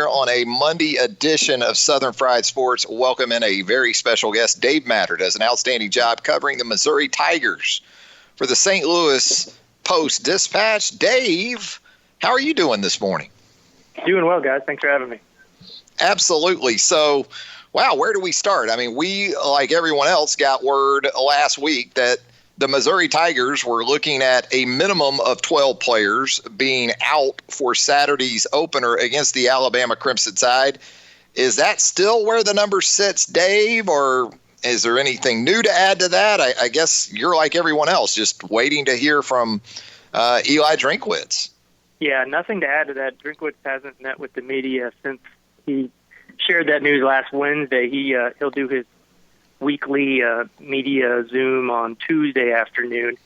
here on a Monday edition of Southern Fried Sports. Welcome in a very special guest. Dave Matter does an outstanding job covering the Missouri Tigers for the St. Louis Post-Dispatch. Dave, how are you doing this morning? Doing well, guys. Thanks for having me. Absolutely. So, wow, where do we start? I mean, we, like everyone else, got word last week that the Missouri Tigers were looking at a minimum of 12 players being out for Saturday's opener against the Alabama Crimson Tide. Is that still where the number sits, Dave, or is there anything new to add to that? I guess you're like everyone else, just waiting to hear from Eli Drinkwitz. Yeah, nothing to add to that. Drinkwitz hasn't met with the media since he shared that news last Wednesday. He'll do his weekly media Zoom on Tuesday afternoon.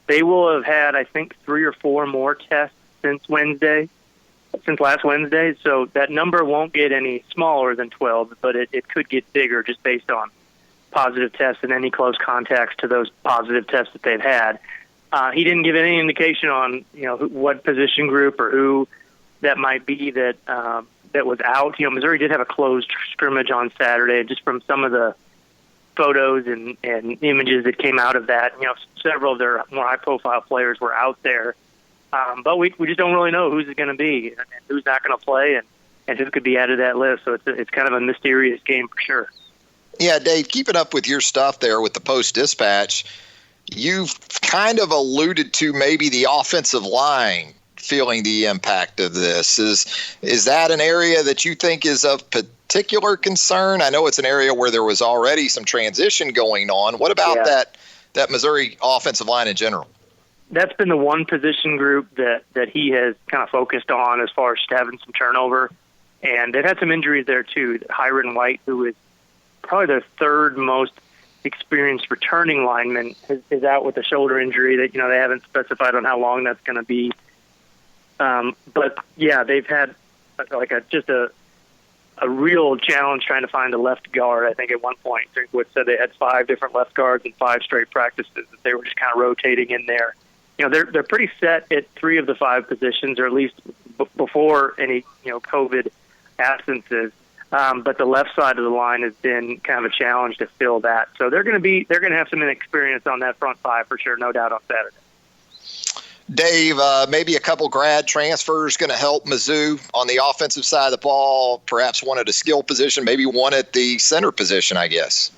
They will have had, I think, 3 or 4 more tests since last Wednesday. So that number won't get any smaller than 12, but it could get bigger just based on positive tests and any close contacts to those positive tests that they've had. He didn't give any indication on what position group or who that might be that was out. Missouri did have a closed scrimmage on Saturday. Just from some of the photos and images that came out of that, several of their more high-profile players were out there. But we just don't really know who's going to be and who's not going to play and who could be added to that list. So it's kind of a mysterious game for sure. Yeah, Dave, keeping up with your stuff there with the Post-Dispatch, you've kind of alluded to maybe the offensive line feeling the impact of this. Is that an area that you think is of particular concern? I know it's an area where there was already some transition going on. What about that Missouri offensive line in general? That's been the one position group that he has kind of focused on as far as having some turnover. And they've had some injuries there too. Hiron White, who is probably the third most experienced returning lineman, is out with a shoulder injury that they haven't specified on how long that's going to be. But yeah, they've had just a real challenge trying to find a left guard. I think at one point Drinkwitz said they had 5 different left guards and 5 straight practices that they were just kind of rotating in there. They're pretty set at 3 of the 5 positions, or at least before any COVID absences. But the left side of the line has been kind of a challenge to fill that. So they're going to have some inexperience on that front 5 for sure, no doubt, on Saturday. Dave, maybe a couple grad transfers going to help Mizzou on the offensive side of the ball, perhaps one at a skill position, maybe one at the center position, I guess.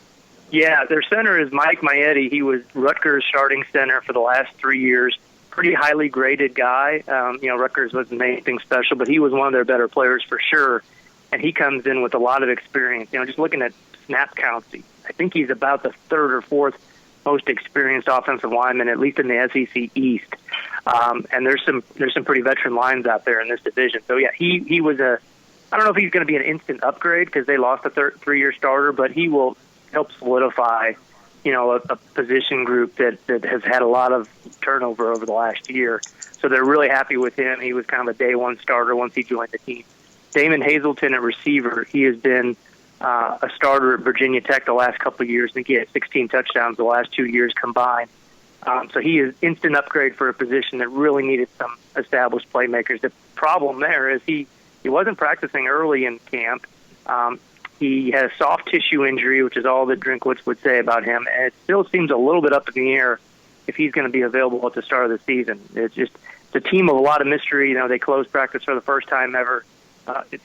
Yeah, their center is Mike Maietti. He was Rutgers starting center for the last 3 years. Pretty highly graded guy. Rutgers wasn't anything special, but he was one of their better players for sure. And he comes in with a lot of experience. Just looking at snap counts, I think he's about the 3rd or 4th most experienced offensive lineman, at least in the SEC East. And there's some pretty veteran lines out there in this division. So yeah, he was I don't know if he's going to be an instant upgrade because they lost a 3-year starter, but he will help solidify, a position group that has had a lot of turnover over the last year. So they're really happy with him. He was kind of a day one starter once he joined the team. Damon Hazelton at receiver, he has been a starter at Virginia Tech the last couple of years. I think he had 16 touchdowns the last 2 years combined. So he is instant upgrade for a position that really needed some established playmakers. The problem there is he wasn't practicing early in camp. He had a soft tissue injury, which is all that Drinkwitz would say about him. And it still seems a little bit up in the air if he's going to be available at the start of the season. It's a team of a lot of mystery. They closed practice for the first time ever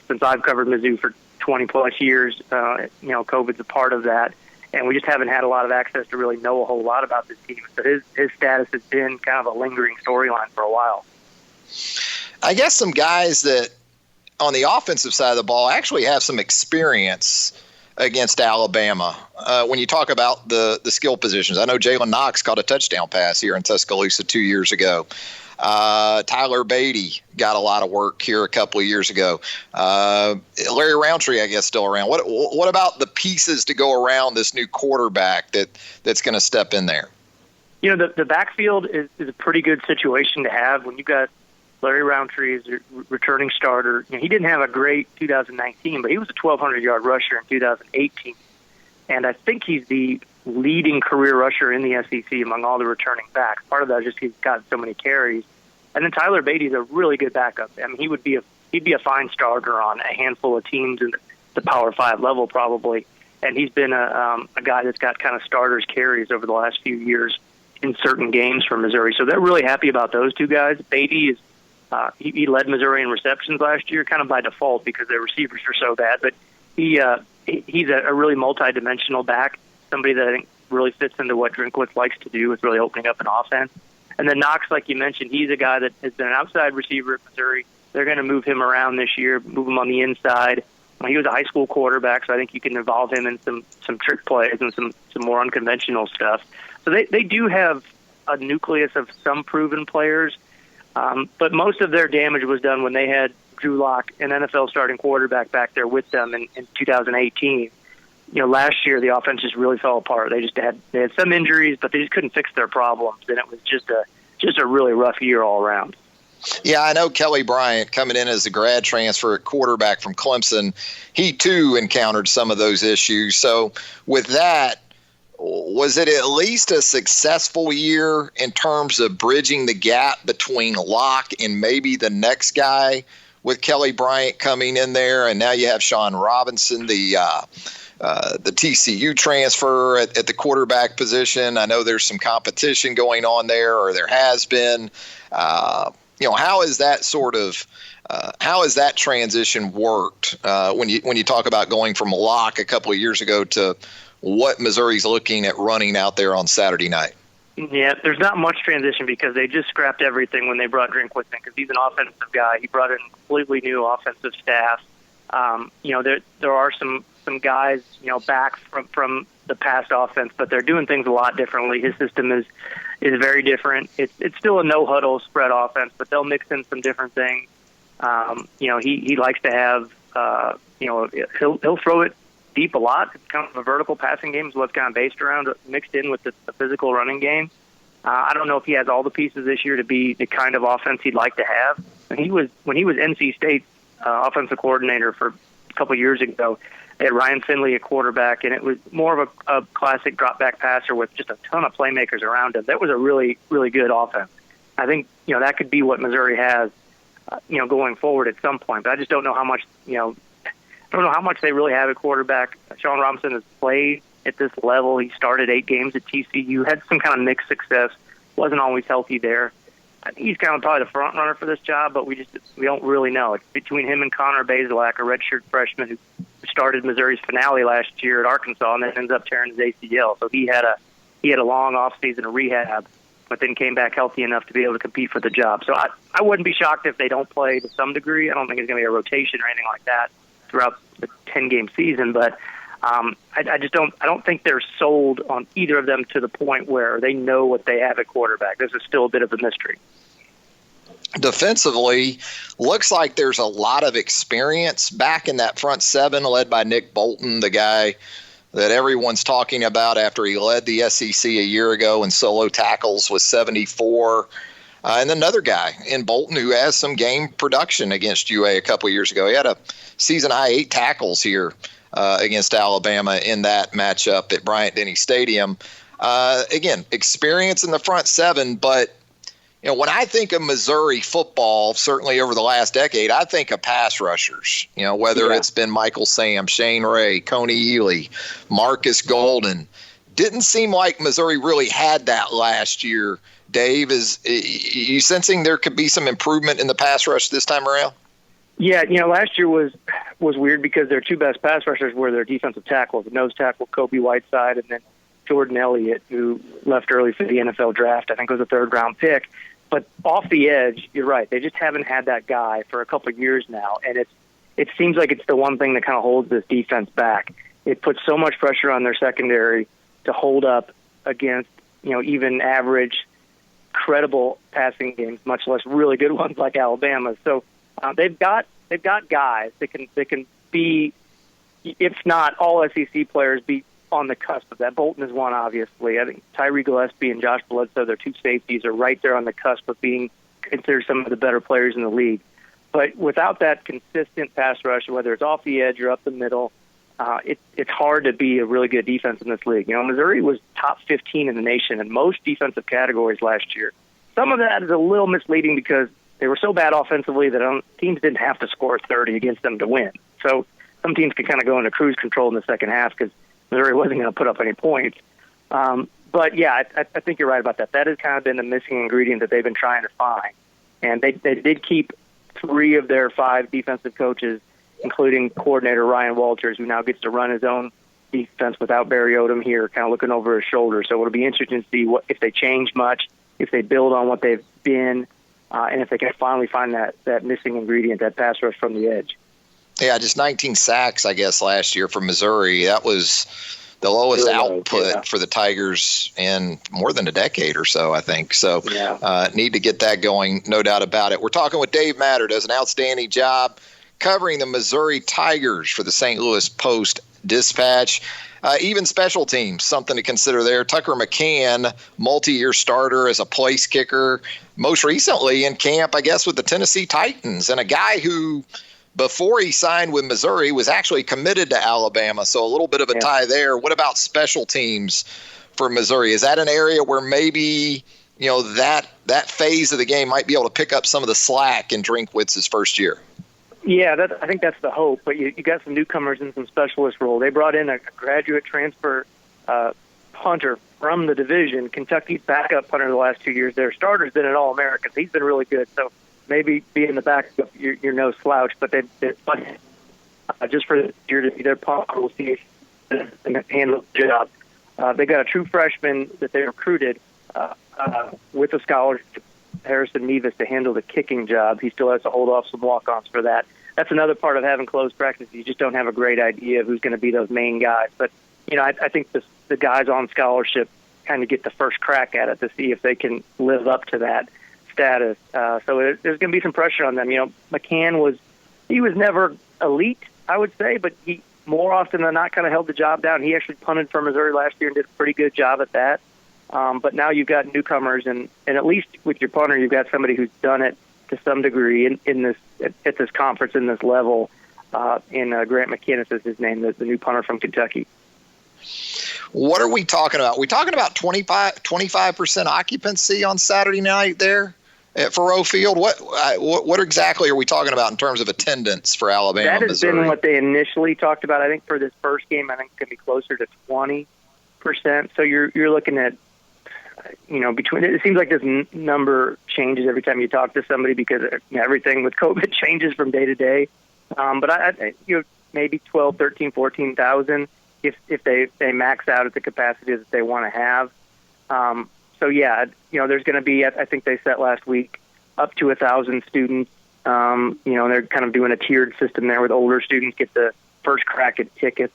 since I've covered Mizzou for 20-plus years. COVID's a part of that. And we just haven't had a lot of access to really know a whole lot about this team. So his status has been kind of a lingering storyline for a while. I guess some guys that on the offensive side of the ball actually have some experience against Alabama. When you talk about the skill positions, I know Jalen Knox caught a touchdown pass here in Tuscaloosa 2 years ago. Tyler Beatty got a lot of work here a couple of years ago. Larry Roundtree, I guess, still around. What about the pieces to go around this new quarterback that's going to step in there? The backfield is a pretty good situation to have when you've got Larry Roundtree is a returning starter. He didn't have a great 2019, but he was a 1,200-yard rusher in 2018. And I think he's the leading career rusher in the SEC among all the returning backs. Part of that is just he's got so many carries. And then Tyler Beatty's a really good backup. I mean, he would be he'd be a fine starter on a handful of teams in the Power 5 level probably. And he's been a guy that's got kind of starters carries over the last few years in certain games for Missouri. So they're really happy about those two guys. Beatty is he led Missouri in receptions last year, kind of by default because their receivers are so bad. But he's a really multi-dimensional back, somebody that I think really fits into what Drinkwitz likes to do with really opening up an offense. And then Knox, like you mentioned, he's a guy that has been an outside receiver at Missouri. They're going to move him around this year, move him on the inside. He was a high school quarterback, so I think you can involve him in some trick plays and some more unconventional stuff. So they do have a nucleus of some proven players, but most of their damage was done when they had Drew Lock, an NFL starting quarterback, back there with them in 2018. Last year the offense just really fell apart. They had some injuries, but they just couldn't fix their problems, and it was just a really rough year all around. Yeah, I know Kelly Bryant coming in as a grad transfer at quarterback from Clemson. He, too, encountered some of those issues. So with that, was it at least a successful year in terms of bridging the gap between Locke and maybe the next guy with Kelly Bryant coming in there? And now you have Sean Robinson, the TCU transfer at the quarterback position. I know there's some competition going on there, or there has been. How is that transition worked when you talk about going from Locke a couple of years ago to what Missouri's looking at running out there on Saturday night? Yeah, there's not much transition because they just scrapped everything when they brought Drinkwitz in, because he's an offensive guy. He brought in a completely new offensive staff. There are some guys back from the past offense, but they're doing things a lot differently. His system is very different. It's still a no huddle spread offense, but they'll mix in some different things. He likes to have he'll throw it deep a lot. It's kind of a vertical passing game is what's kind of based around, mixed in with the physical running game. I don't know if he has all the pieces this year to be the kind of offense he'd like to have. When he was NC State's offensive coordinator for a couple of years ago, they had Ryan Finley at quarterback, and it was more of a classic drop-back passer with just a ton of playmakers around him. That was a really, really good offense. I think that could be what Missouri has, going forward at some point. But I just don't know how much, they really have at quarterback. Sean Robinson has played at this level. He started 8 games at TCU, had some kind of mixed success, wasn't always healthy there. I think he's kind of probably the front runner for this job, but we don't really know. It's between him and Connor Bazelak, a redshirt freshman who started Missouri's finale last year at Arkansas and then ends up tearing his ACL. So he had a long off season of rehab, but then came back healthy enough to be able to compete for the job. So I wouldn't be shocked if they don't play to some degree. I don't think it's going to be a rotation or anything like that throughout the 10-game season, but I don't think they're sold on either of them to the point where they know what they have at quarterback. This is still a bit of a mystery. Defensively, looks like there's a lot of experience back in that front seven led by Nick Bolton, the guy that everyone's talking about after he led the SEC a year ago in solo tackles with 74. And another guy in Bolton who has some game production against UA a couple of years ago. He had a season-high 8 tackles here against Alabama in that matchup at Bryant-Denny Stadium. Again, experience in the front seven, but when I think of Missouri football, certainly over the last decade, I think of pass rushers, whether it's been Michael Sam, Shane Ray, Coney Ely, Marcus Golden. Didn't seem like Missouri really had that last year. Dave, is you sensing there could be some improvement in the pass rush this time around? Yeah, last year was weird because their 2 best pass rushers were their defensive tackles, the nose tackle Kobe Whiteside and then Jordan Elliott, who left early for the NFL draft. I think it was a 3rd-round pick. But off the edge, you're right. They just haven't had that guy for a couple of years now, and it seems like it's the one thing that kind of holds this defense back. It puts so much pressure on their secondary to hold up against even average, credible passing games, much less really good ones like Alabama. So they've got guys that can be, if not all SEC players, be on the cusp of that. Bolton is one, obviously. I think Tyree Gillespie and Josh Bledsoe, their 2 safeties, are right there on the cusp of being considered some of the better players in the league. But without that consistent pass rush, whether it's off the edge or up the middle, it's hard to be a really good defense in this league. Missouri was top 15 in the nation in most defensive categories last year. Some of that is a little misleading because they were so bad offensively that teams didn't have to score 30 against them to win. So some teams could kind of go into cruise control in the second half because Missouri wasn't going to put up any points. But yeah, I think you're right about that. That has kind of been the missing ingredient that they've been trying to find. And they did keep 3 of their 5 defensive coaches, including coordinator Ryan Walters, who now gets to run his own defense without Barry Odom here, kind of looking over his shoulder. So it'll be interesting to see if they change much, if they build on what they've been, and if they can finally find that missing ingredient, that pass rush from the edge. Yeah, just 19 sacks, I guess, last year from Missouri. That was the lowest output for the Tigers in more than a decade or so, I think. So need to get that going, no doubt about it. We're talking with Dave Matter, does an outstanding job covering the Missouri Tigers for the St. Louis Post-Dispatch. Even special teams, something to consider there. Tucker McCann, multi-year starter as a place kicker, most recently in camp, I guess, with the Tennessee Titans, and a guy who, before he signed with Missouri, was actually committed to Alabama, so a little bit of a tie there. What about special teams for Missouri? Is that an area where maybe, that phase of the game might be able to pick up some of the slack in Drinkwitz's first year? Yeah, I think that's the hope, but you got some newcomers in some specialist role. They brought in a graduate transfer punter from the division, Kentucky's backup punter the last 2 years. Their starter's been an All-American. He's been really good, so maybe being the backup, you're no slouch, but they're just for this year to be their punter, we'll see and handle the job. They got a true freshman that they recruited with a scholarship, Harrison Mevis, to handle the kicking job. He still has to hold off some walk-ons for that. That's another part of having closed practice. You just don't have a great idea of who's going to be those main guys. But, I think the guys on scholarship kind of get the first crack at it to see if they can live up to that status. So there's going to be some pressure on them. McCann was never elite, I would say, but he more often than not kind of held the job down. He actually punted for Missouri last year and did a pretty good job at that. But now you've got newcomers, and at least with your punter, you've got somebody who's done it to some degree in this at this conference, in this level. Grant McInnes is his name, the new punter from Kentucky. What are we talking about? We talking about 25% occupancy on Saturday night there at Faurot Field? What exactly are we talking about in terms of attendance for Alabama? That has Missouri? Been what they initially talked about. I think for this first game, I think it's going to be closer to 20%. So you're looking at, between, it seems like this number changes every time you talk to somebody because everything with COVID changes from day to day. But I maybe 12, 13, 14,000 if they max out at the capacity that they want to have. So there's going to be, I think they set last week up to 1,000 students. And they're kind of doing a tiered system there with older students get the first crack at tickets.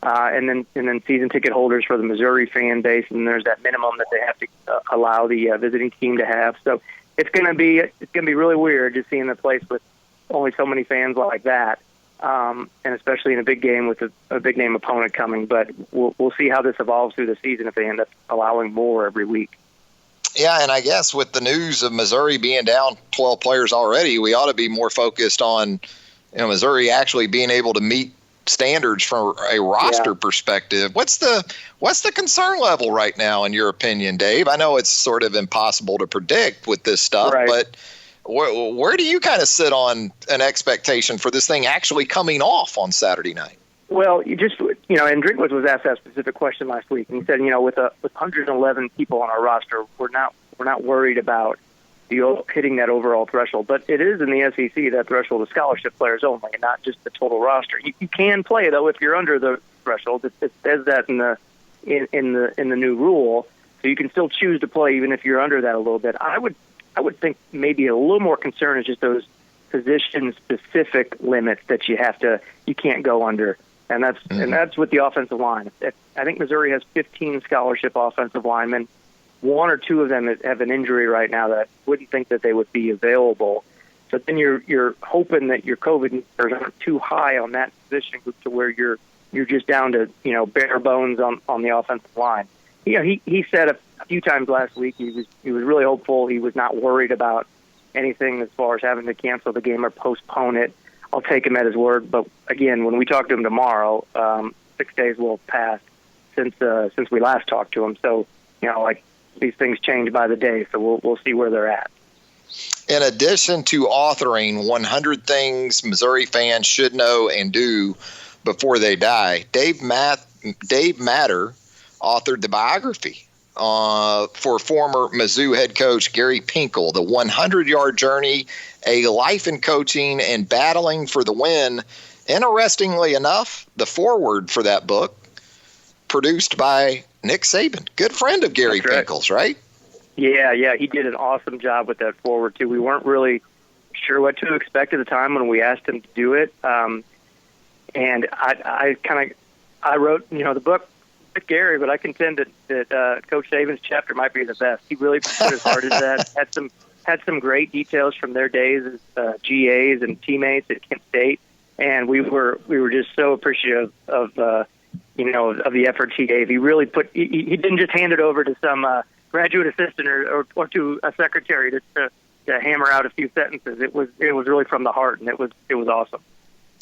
And then season ticket holders for the Missouri fan base, and there's that minimum that they have to allow the visiting team to have. So it's going to be really weird just seeing the place with only so many fans like that, and especially in a big game with a big name opponent coming. But we'll see how this evolves through the season if they end up allowing more every week. Yeah, and I guess with the news of Missouri being down 12 players already, we ought to be more focused on Missouri actually being able to meet standards from a roster perspective. What's the concern level right now, in your opinion, Dave? I know it's sort of impossible to predict with this stuff, but where do you kind of sit on an expectation for this thing actually coming off on Saturday night? Well, and Drinkwitz was asked that specific question last week, and he said, with 111 people on our roster, we're not worried about hitting that overall threshold. But it is in the SEC, that threshold of scholarship players only, and not just the total roster. You can play, though, if you're under the threshold. It says that in the new rule, so you can still choose to play even if you're under that a little bit. I would think maybe a little more concern is just those position-specific limits that you can't go under, and that's with the offensive line. I think Missouri has 15 scholarship offensive linemen. 1 or 2 of them have an injury right now that I wouldn't think that they would be available. So then you're hoping that your COVID numbers aren't too high on that position group to where you're just down to bare bones on the offensive line. He said a few times last week he was really hopeful. He was not worried about anything as far as having to cancel the game or postpone it. I'll take him at his word. But again, when we talk to him tomorrow, 6 days will have passed since we last talked to him. So these things change by the day, so we'll see where they're at. In addition to authoring 100 Things Missouri Fans Should Know and Do Before They Die, Dave Matter authored the biography for former Mizzou head coach Gary Pinkel, The 100-Yard Journey, A Life in Coaching and Battling for the Win. Interestingly enough, the foreword for that book, produced by Nick Saban, good friend of Gary Pinkel's, right? Yeah, he did an awesome job with that forward, too. We weren't really sure what to expect at the time when we asked him to do it. And I wrote, the book with Gary, but I contend that Coach Saban's chapter might be the best. He really put his heart into that. Had some great details from their days as GAs and teammates at Kent State, and we were just so appreciative of the efforts he gave. He really he didn't just hand it over to some graduate assistant or to a secretary to hammer out a few sentences. It was really from the heart, and it was awesome.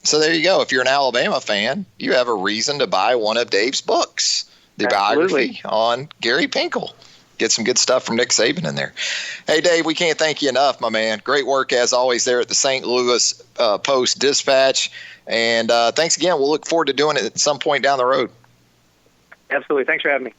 So there you go. If you're an Alabama fan, you have a reason to buy one of Dave's books, the biography on Gary Pinkel. Get some good stuff from Nick Saban in there. Hey, Dave, we can't thank you enough, my man. Great work, as always, there at the St. Louis Post-Dispatch. And thanks again. We'll look forward to doing it at some point down the road. Absolutely. Thanks for having me.